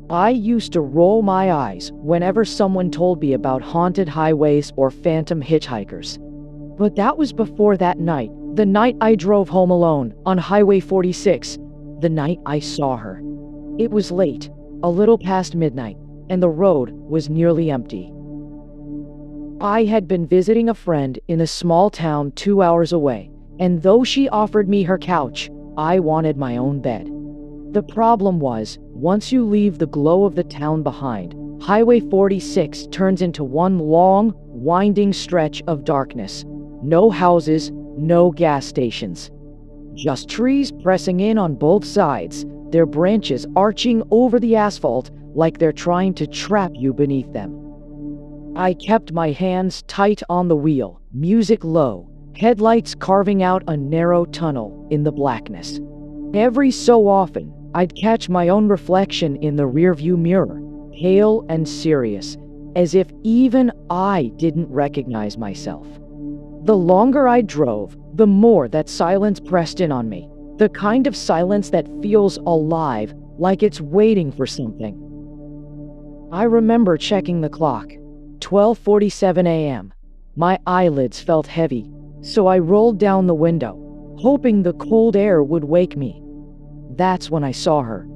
I used to roll my eyes whenever someone told me about haunted highways or phantom hitchhikers. But that was before that night, the night I drove home alone on Highway 46, the night I saw her. It was late, a little past midnight, and the road was nearly empty. I had been visiting a friend in a small town 2 hours away, and though she offered me her couch, I wanted my own bed. The problem was, once you leave the glow of the town behind, Highway 46 turns into one long, winding stretch of darkness. No houses, no gas stations. Just trees pressing in on both sides, their branches arching over the asphalt like they're trying to trap you beneath them. I kept my hands tight on the wheel, music low, headlights carving out a narrow tunnel in the blackness. Every so often, I'd catch my own reflection in the rearview mirror, pale and serious, as if even I didn't recognize myself. The longer I drove, the more that silence pressed in on me, the kind of silence that feels alive, like it's waiting for something. I remember checking the clock. 12:47 a.m. My eyelids felt heavy, so I rolled down the window, hoping the cold air would wake me. That's when I saw her.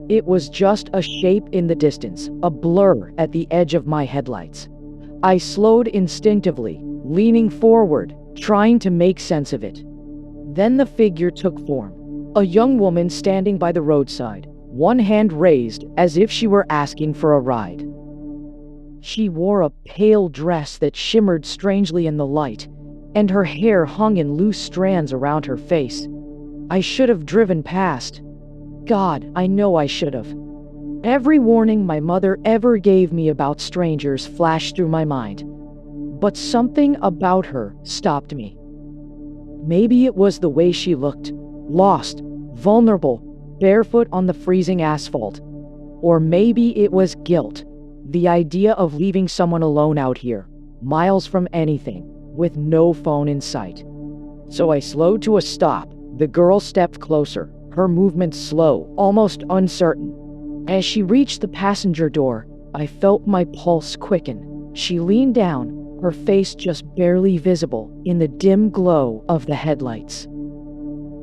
It was just a shape in the distance, a blur at the edge of my headlights. I slowed instinctively, leaning forward, trying to make sense of it. Then the figure took form. A young woman standing by the roadside, one hand raised as if she were asking for a ride. She wore a pale dress that shimmered strangely in the light, and her hair hung in loose strands around her face. I should have driven past. God, I know I should have. Every warning my mother ever gave me about strangers flashed through my mind. But something about her stopped me. Maybe it was the way she looked, lost, vulnerable, barefoot on the freezing asphalt. Or maybe it was guilt. The idea of leaving someone alone out here, miles from anything, with no phone in sight. So I slowed to a stop. The girl stepped closer, her movements slow, almost uncertain. As she reached the passenger door, I felt my pulse quicken. She leaned down, her face just barely visible in the dim glow of the headlights.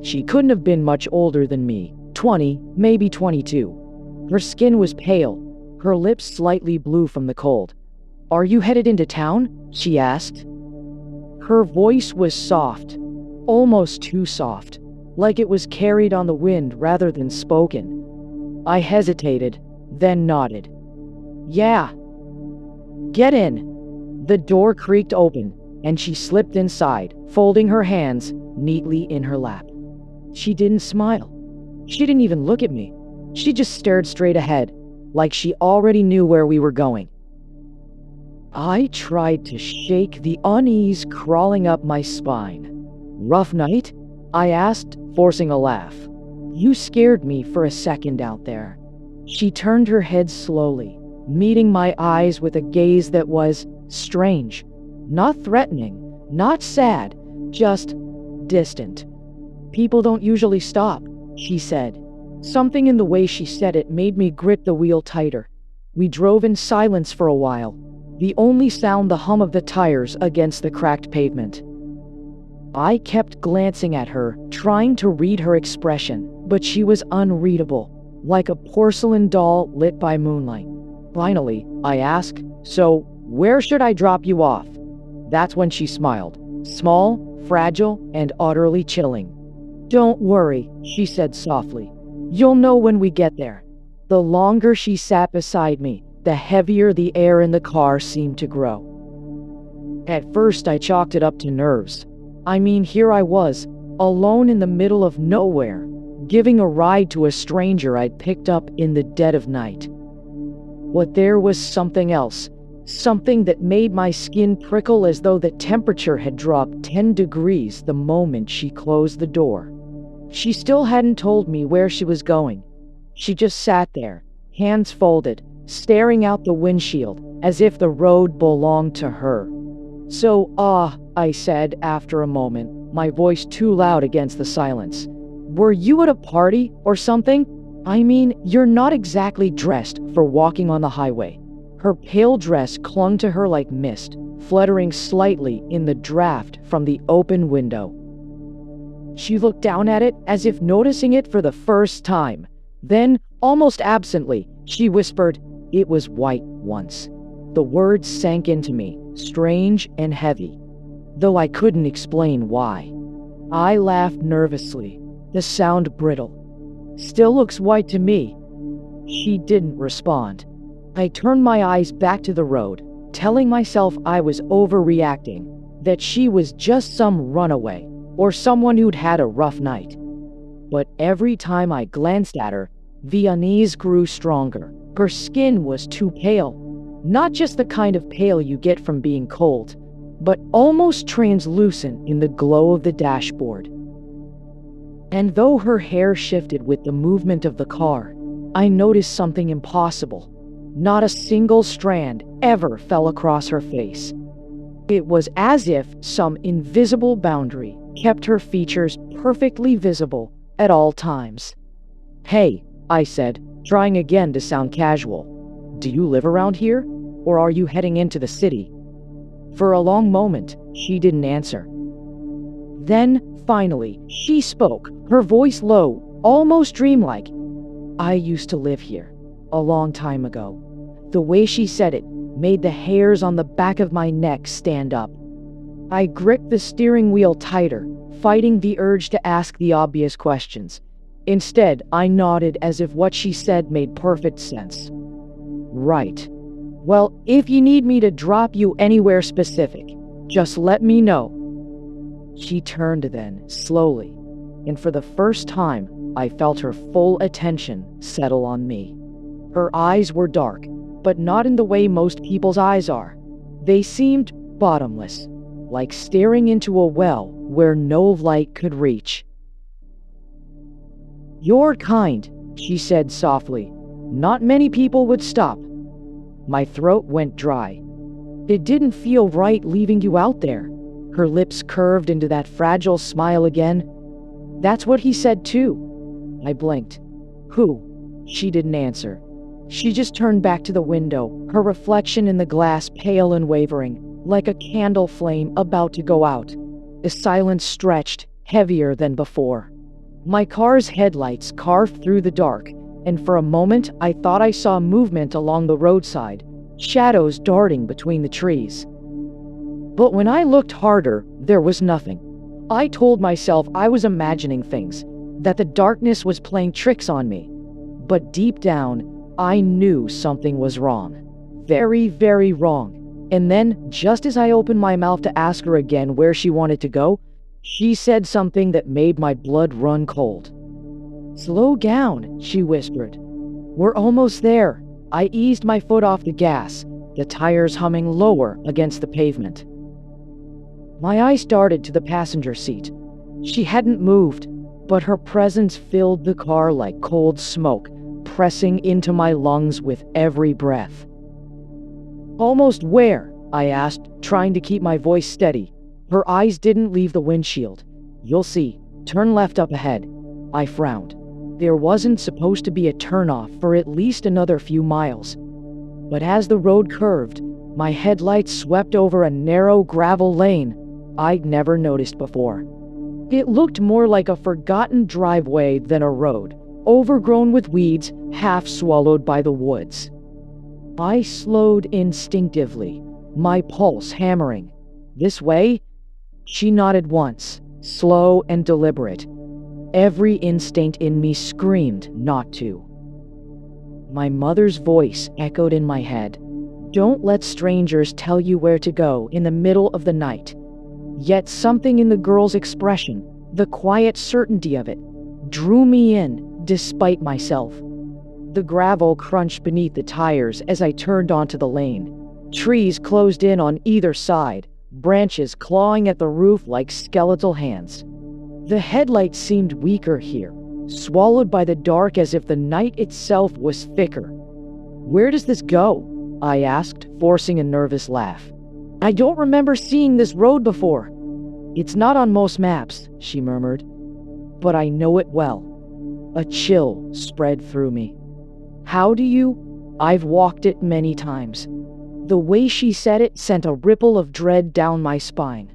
She couldn't have been much older than me, 20, maybe 22. Her skin was pale, her lips slightly blue from the cold. "Are you headed into town?" she asked. Her voice was soft, almost too soft, like it was carried on the wind rather than spoken. I hesitated, then nodded. "Yeah." "Get in." The door creaked open, and she slipped inside, folding her hands neatly in her lap. She didn't smile. She didn't even look at me. She just stared straight ahead, like she already knew where we were going. I tried to shake the unease crawling up my spine. "Rough night?" I asked, forcing a laugh. "You scared me for a second out there." She turned her head slowly, meeting my eyes with a gaze that was strange, not threatening, not sad, just distant. "People don't usually stop," she said. Something in the way she said it made me grip the wheel tighter. We drove in silence for a while, the only sound the hum of the tires against the cracked pavement. I kept glancing at her, trying to read her expression, but she was unreadable, like a porcelain doll lit by moonlight. Finally, I asked, "So, where should I drop you off?" That's when she smiled, small, fragile, and utterly chilling. "Don't worry," she said softly. "You'll know when we get there." The longer she sat beside me, the heavier the air in the car seemed to grow. At first, I chalked it up to nerves. I mean, here I was, alone in the middle of nowhere, giving a ride to a stranger I'd picked up in the dead of night. But there was something else, something that made my skin prickle as though the temperature had dropped 10 degrees the moment she closed the door. She still hadn't told me where she was going. She just sat there, hands folded, staring out the windshield, as if the road belonged to her. "So, I said after a moment, my voice too loud against the silence. "Were you at a party or something?" I mean, you're not exactly dressed for walking on the highway." Her pale dress clung to her like mist, fluttering slightly in the draft from the open window. She looked down at it as if noticing it for the first time. Then, almost absently, she whispered, "It was white once." The words sank into me, strange and heavy, though I couldn't explain why. I laughed nervously, the sound brittle. "Still looks white to me." She didn't respond. I turned my eyes back to the road, telling myself I was overreacting, that she was just some runaway, or someone who'd had a rough night. But every time I glanced at her, the unease grew stronger. Her skin was too pale, not just the kind of pale you get from being cold, but almost translucent in the glow of the dashboard. And though her hair shifted with the movement of the car, I noticed something impossible. Not a single strand ever fell across her face. It was as if some invisible boundary kept her features perfectly visible at all times. "Hey," I said, trying again to sound casual. "Do you live around here, or are you heading into the city?" For a long moment, she didn't answer. Then, finally, she spoke, her voice low, almost dreamlike. "I used to live here, a long time ago." The way she said it made the hairs on the back of my neck stand up. I gripped the steering wheel tighter, fighting the urge to ask the obvious questions. Instead, I nodded as if what she said made perfect sense. "Right. Well, if you need me to drop you anywhere specific, just let me know." She turned then, slowly, and for the first time, I felt her full attention settle on me. Her eyes were dark, but not in the way most people's eyes are. They seemed bottomless, like staring into a well where no light could reach. "You're kind," she said softly. "Not many people would stop." My throat went dry. It didn't feel right leaving you out there. Her lips curved into that fragile smile again. "That's what he said too." I blinked. "Who?" She didn't answer. She just turned back to the window, her reflection in the glass pale and wavering, like a candle flame about to go out. The silence stretched, heavier than before. My car's headlights carved through the dark, and for a moment I thought I saw movement along the roadside, shadows darting between the trees. But when I looked harder, there was nothing. I told myself I was imagining things, that the darkness was playing tricks on me. But deep down, I knew something was wrong. Very, very wrong. And then, just as I opened my mouth to ask her again where she wanted to go, she said something that made my blood run cold. "Slow down," she whispered. "We're almost there." I eased my foot off the gas, the tires humming lower against the pavement. My eyes darted to the passenger seat. She hadn't moved, but her presence filled the car like cold smoke, pressing into my lungs with every breath. "Almost where?" I asked, trying to keep my voice steady. Her eyes didn't leave the windshield. "You'll see. Turn left up ahead." I frowned. There wasn't supposed to be a turnoff for at least another few miles. But as the road curved, my headlights swept over a narrow gravel lane I'd never noticed before. It looked more like a forgotten driveway than a road, overgrown with weeds, half swallowed by the woods. I slowed instinctively, my pulse hammering. "This way?" She nodded once, slow and deliberate. Every instinct in me screamed not to. My mother's voice echoed in my head. "Don't let strangers tell you where to go in the middle of the night." Yet something in the girl's expression, the quiet certainty of it, drew me in despite myself. The gravel crunched beneath the tires as I turned onto the lane. Trees closed in on either side, branches clawing at the roof like skeletal hands. The headlights seemed weaker here, swallowed by the dark as if the night itself was thicker. "Where does this go?" I asked, forcing a nervous laugh. "I don't remember seeing this road before." "It's not on most maps," she murmured, "but I know it well." A chill spread through me. How do you? I've walked it many times. The way she said it sent a ripple of dread down my spine.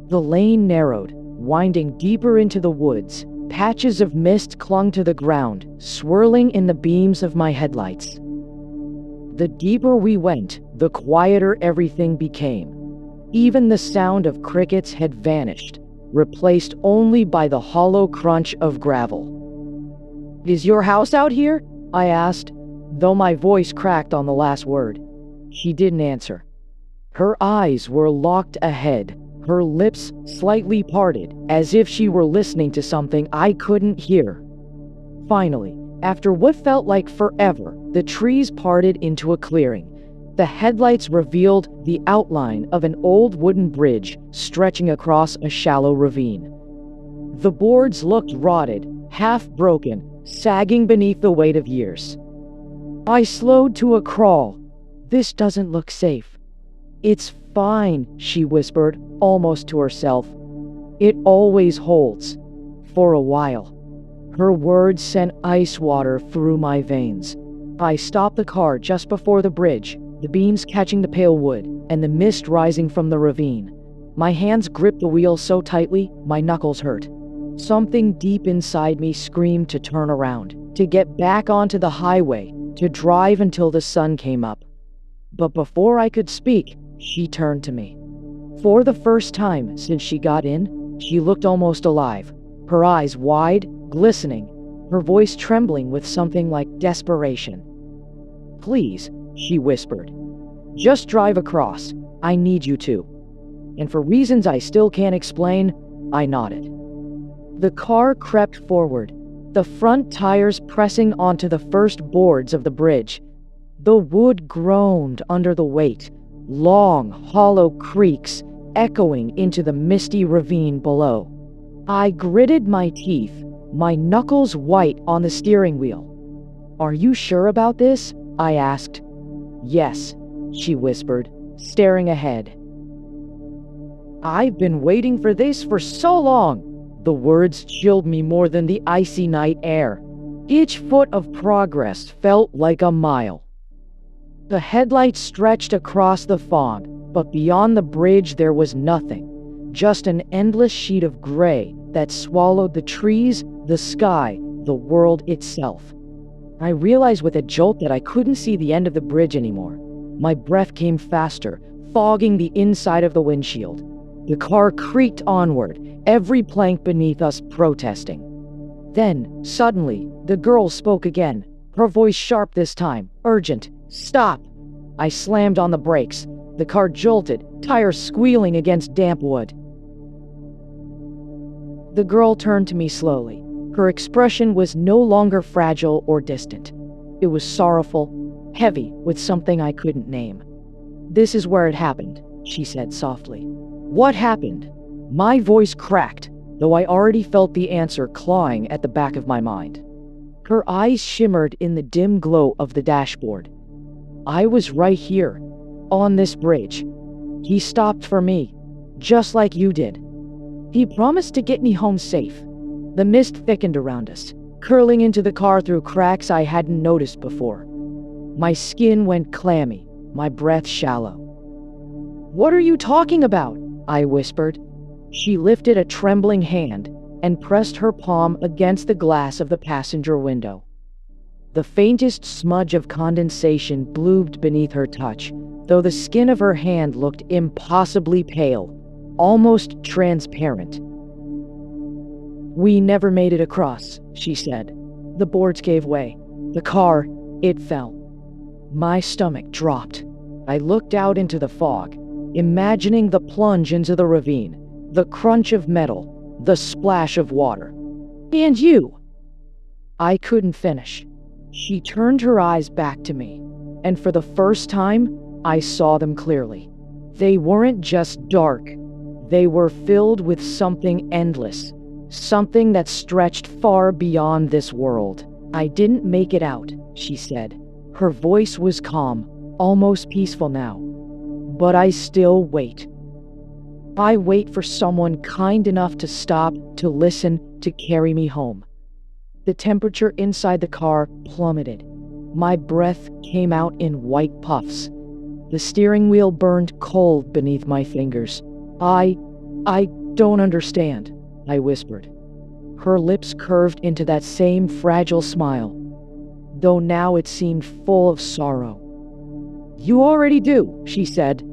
The lane narrowed, winding deeper into the woods. Patches of mist clung to the ground, swirling in the beams of my headlights. The deeper we went, the quieter everything became. Even the sound of crickets had vanished, replaced only by the hollow crunch of gravel. "Is your house out here?" I asked, though my voice cracked on the last word. She didn't answer. Her eyes were locked ahead, her lips slightly parted, as if she were listening to something I couldn't hear. Finally, after what felt like forever, the trees parted into a clearing. The headlights revealed the outline of an old wooden bridge stretching across a shallow ravine. The boards looked rotted, half broken, sagging beneath the weight of years. I slowed to a crawl. "This doesn't look safe." "It's fine," she whispered, almost to herself. "It always holds. For a while." Her words sent ice water through my veins. I stopped the car just before the bridge, the beams catching the pale wood, and the mist rising from the ravine. My hands gripped the wheel so tightly, my knuckles hurt. Something deep inside me screamed to turn around, to get back onto the highway, to drive until the sun came up. But before I could speak, she turned to me. For the first time since she got in, she looked almost alive, her eyes wide, glistening, her voice trembling with something like desperation. "Please," she whispered. "Just drive across. I need you to." And for reasons I still can't explain, I nodded. The car crept forward, the front tires pressing onto the first boards of the bridge. The wood groaned under the weight, long, hollow creaks echoing into the misty ravine below. I gritted my teeth, my knuckles white on the steering wheel. "Are you sure about this?" I asked. "Yes," she whispered, staring ahead. "I've been waiting for this for so long." The words chilled me more than the icy night air. Each foot of progress felt like a mile. The headlights stretched across the fog, but beyond the bridge there was nothing, just an endless sheet of gray that swallowed the trees, the sky, the world itself. I realized with a jolt that I couldn't see the end of the bridge anymore. My breath came faster, fogging the inside of the windshield. The car creaked onward, every plank beneath us protesting. Then, suddenly, the girl spoke again, her voice sharp this time, urgent. "Stop!" I slammed on the brakes. The car jolted, tires squealing against damp wood. The girl turned to me slowly. Her expression was no longer fragile or distant. It was sorrowful, heavy with something I couldn't name. "This is where it happened," she said softly. "What happened?" My voice cracked, though I already felt the answer clawing at the back of my mind. Her eyes shimmered in the dim glow of the dashboard. "I was right here, on this bridge. He stopped for me, just like you did. He promised to get me home safe." The mist thickened around us, curling into the car through cracks I hadn't noticed before. My skin went clammy, my breath shallow. "What are you talking about?" I whispered. She lifted a trembling hand and pressed her palm against the glass of the passenger window. The faintest smudge of condensation bloomed beneath her touch, though the skin of her hand looked impossibly pale, almost transparent. "We never made it across," she said. The boards gave way. The car, it fell. My stomach dropped. I looked out into the fog, imagining the plunge into the ravine, the crunch of metal, the splash of water. "And you?" I couldn't finish. She turned her eyes back to me, and for the first time, I saw them clearly. They weren't just dark. They were filled with something endless, something that stretched far beyond this world. "I didn't make it out," she said. Her voice was calm, almost peaceful now. "But I still wait. I wait for someone kind enough to stop, to listen, to carry me home." The temperature inside the car plummeted. My breath came out in white puffs. The steering wheel burned cold beneath my fingers. I don't understand," I whispered. Her lips curved into that same fragile smile, though now it seemed full of sorrow. "You already do," she said,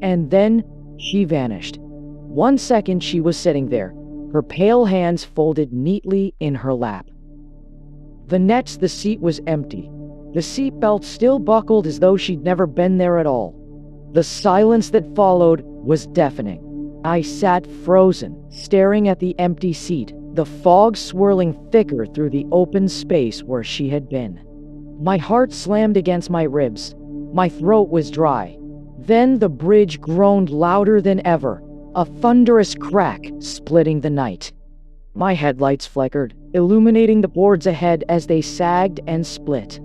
and then she vanished. 1 second she was sitting there, her pale hands folded neatly in her lap. The seat was empty. The seatbelt still buckled as though she'd never been there at all. The silence that followed was deafening. I sat frozen, staring at the empty seat, the fog swirling thicker through the open space where she had been. My heart slammed against my ribs. My throat was dry. Then the bridge groaned louder than ever, a thunderous crack splitting the night. My headlights flickered, illuminating the boards ahead as they sagged and split.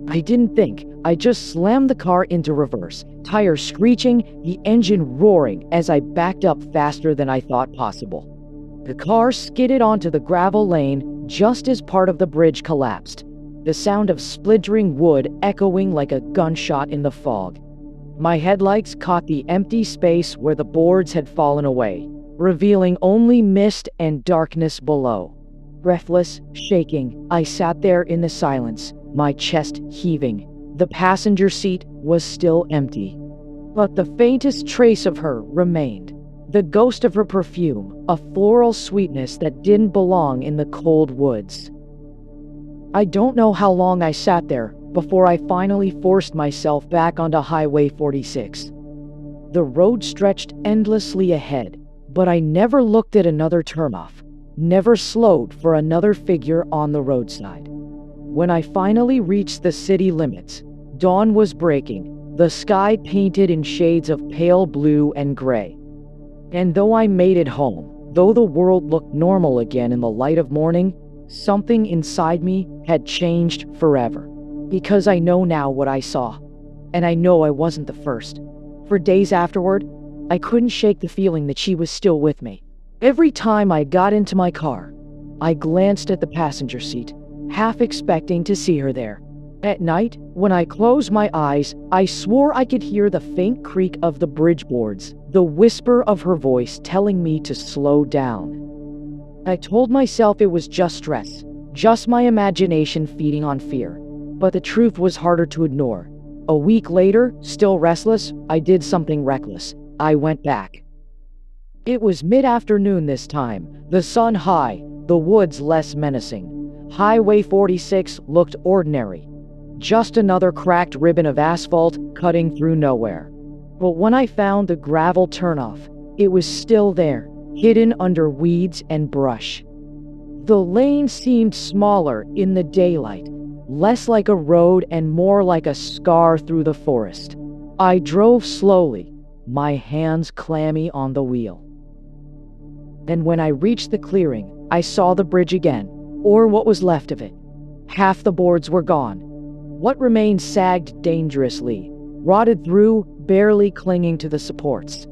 I didn't think. I just slammed the car into reverse, tires screeching, the engine roaring as I backed up faster than I thought possible. The car skidded onto the gravel lane just as part of the bridge collapsed, the sound of splintering wood echoing like a gunshot in the fog. My headlights caught the empty space where the boards had fallen away, revealing only mist and darkness below. Breathless, shaking, I sat there in the silence, my chest heaving. The passenger seat was still empty, but the faintest trace of her remained. The ghost of her perfume, a floral sweetness that didn't belong in the cold woods. I don't know how long I sat there before I finally forced myself back onto Highway 46. The road stretched endlessly ahead, but I never looked at another turnoff, never slowed for another figure on the roadside. When I finally reached the city limits, dawn was breaking, the sky painted in shades of pale blue and gray. And though I made it home, though the world looked normal again in the light of morning, something inside me had changed forever. Because I know now what I saw, and I know I wasn't the first. For days afterward, I couldn't shake the feeling that she was still with me. Every time I got into my car, I glanced at the passenger seat, half expecting to see her there. At night, when I closed my eyes, I swore I could hear the faint creak of the bridge boards, the whisper of her voice telling me to slow down. I told myself it was just stress, just my imagination feeding on fear. But the truth was harder to ignore. A week later, still restless, I did something reckless. I went back. It was mid-afternoon this time, the sun high, the woods less menacing. Highway 46 looked ordinary. Just another cracked ribbon of asphalt cutting through nowhere. But when I found the gravel turnoff, it was still there, hidden under weeds and brush. The lane seemed smaller in the daylight, less like a road and more like a scar through the forest. I drove slowly, my hands clammy on the wheel. And when I reached the clearing, I saw the bridge again, or what was left of it. Half the boards were gone. What remained sagged dangerously, rotted through, barely clinging to the supports.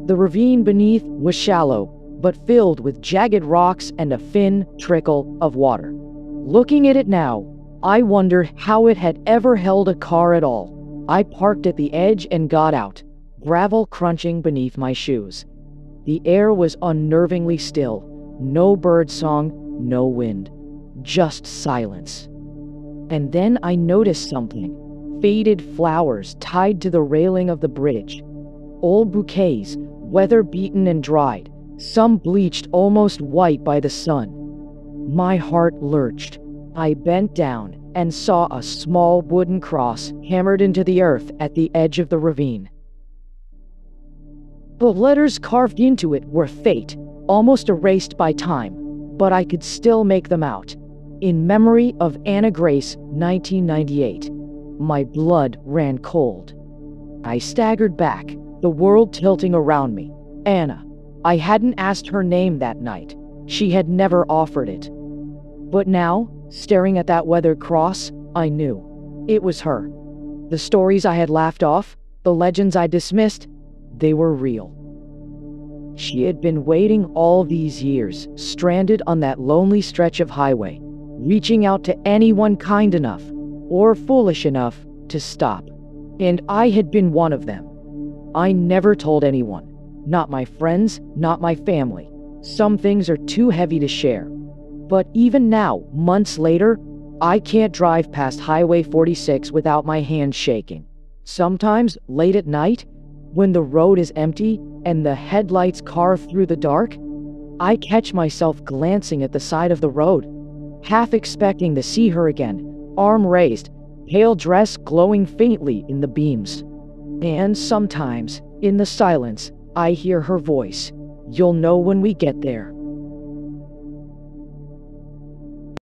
The ravine beneath was shallow, but filled with jagged rocks and a thin trickle of water. Looking at it now, I wondered how it had ever held a car at all. I parked at the edge and got out, gravel crunching beneath my shoes. The air was unnervingly still, no bird song, no wind, just silence. And then I noticed something. Faded flowers tied to the railing of the bridge. Old bouquets, weather-beaten and dried, some bleached almost white by the sun. My heart lurched. I bent down and saw a small wooden cross hammered into the earth at the edge of the ravine. The letters carved into it were fate, almost erased by time, but I could still make them out. In memory of Anna Grace, 1998. My blood ran cold. I staggered back, the world tilting around me. Anna. I hadn't asked her name that night. She had never offered it. But now, staring at that weathered cross, I knew. It was her. The stories I had laughed off, the legends I dismissed, they were real. She had been waiting all these years, stranded on that lonely stretch of highway, reaching out to anyone kind enough or foolish enough to stop. And I had been one of them. I never told anyone, not my friends, not my family. Some things are too heavy to share. But even now, months later, I can't drive past Highway 46 without my hands shaking. Sometimes, late at night, when the road is empty and the headlights carve through the dark, I catch myself glancing at the side of the road, half expecting to see her again, arm raised, pale dress glowing faintly in the beams. And sometimes, in the silence, I hear her voice. You'll know when we get there.